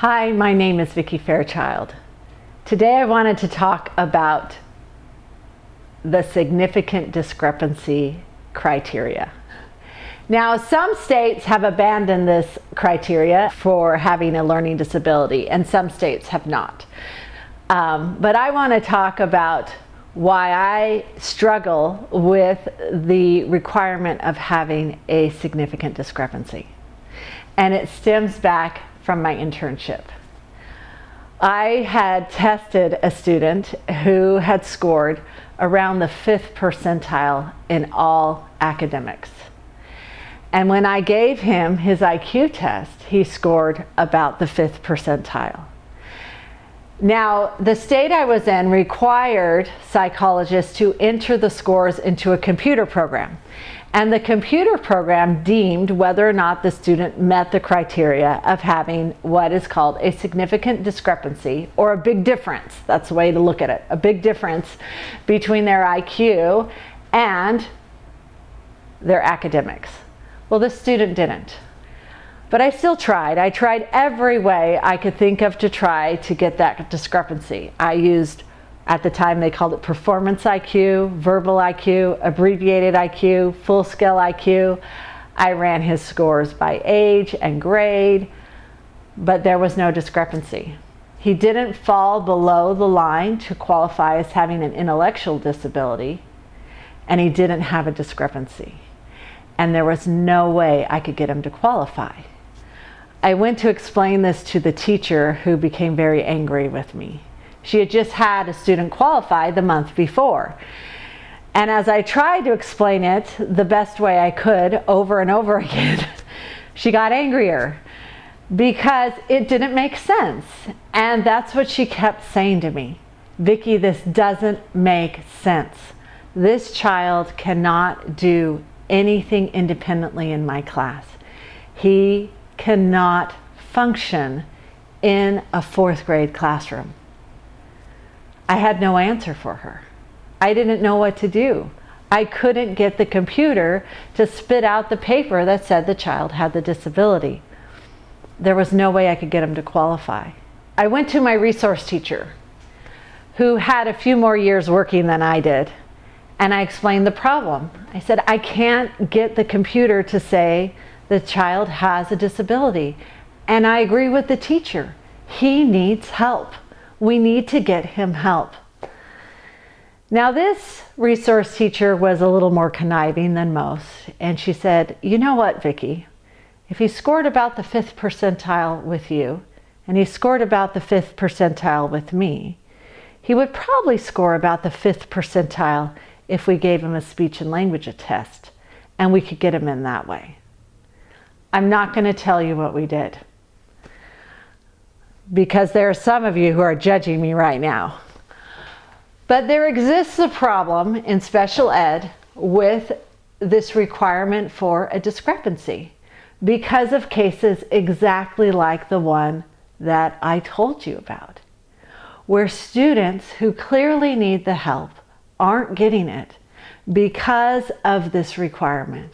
Hi, my name is Vicki Fairchild. Today I wanted to talk about the significant discrepancy criteria. Now, some states have abandoned this criteria for having a learning disability, and some states have not. But I want to talk about why I struggle with the requirement of having a significant discrepancy. And it stems back from my internship. I had tested a student who had scored around the 5th percentile in all academics. And when I gave him his IQ test, he scored about the 5th percentile. Now, the state I was in required psychologists to enter the scores into a computer program. And the computer program deemed whether or not the student met the criteria of having what is called a significant discrepancy, or a big difference. That's the way to look at it. A big difference between their IQ and their academics. Well, this student didn't. But I still tried. I tried every way I could think of to try to get that discrepancy. I used, at the time they called it performance IQ, verbal IQ, abbreviated IQ, full scale IQ. I ran his scores by age and grade, but there was no discrepancy. He didn't fall below the line to qualify as having an intellectual disability, and he didn't have a discrepancy. And there was no way I could get him to qualify. I went to explain this to the teacher, who became very angry with me. She had just had a student qualify the month before. And as I tried to explain it the best way I could over and over again, she got angrier because it didn't make sense. And that's what she kept saying to me. Vicki, this doesn't make sense. This child cannot do anything independently in my class. He cannot function in a 4th grade classroom. I had no answer for her. I didn't know what to do. I couldn't get the computer to spit out the paper that said the child had the disability. There was no way I could get him to qualify. I went to my resource teacher, who had a few more years working than I did, and I explained the problem. I said, I can't get the computer to say the child has a disability. And I agree with the teacher. He needs help. We need to get him help. Now, this resource teacher was a little more conniving than most, and she said, you know what, Vicki, if he scored about the 5th percentile with you, and he scored about the 5th percentile with me, he would probably score about the 5th percentile if we gave him a speech and language test, and we could get him in that way. I'm not going to tell you what we did, because there are some of you who are judging me right now. But there exists a problem in special ed with this requirement for a discrepancy because of cases exactly like the one that I told you about, where students who clearly need the help aren't getting it because of this requirement.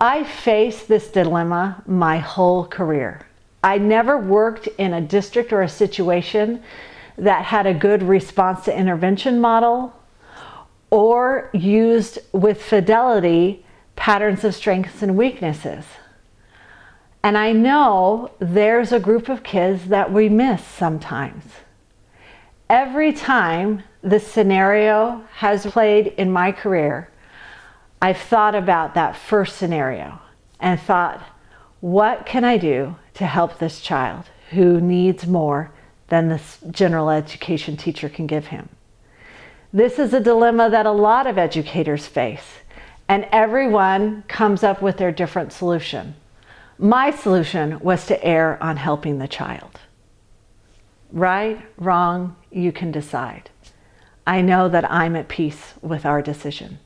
I faced this dilemma my whole career. I never worked in a district or a situation that had a good response to intervention model or used with fidelity patterns of strengths and weaknesses. And I know there's a group of kids that we miss sometimes. Every time this scenario has played in my career, I've thought about that first scenario and thought, what can I do to help this child who needs more than this general education teacher can give him? This is a dilemma that a lot of educators face, and everyone comes up with their different solution. My solution was to err on helping the child. Right, wrong, you can decide. I know that I'm at peace with our decision.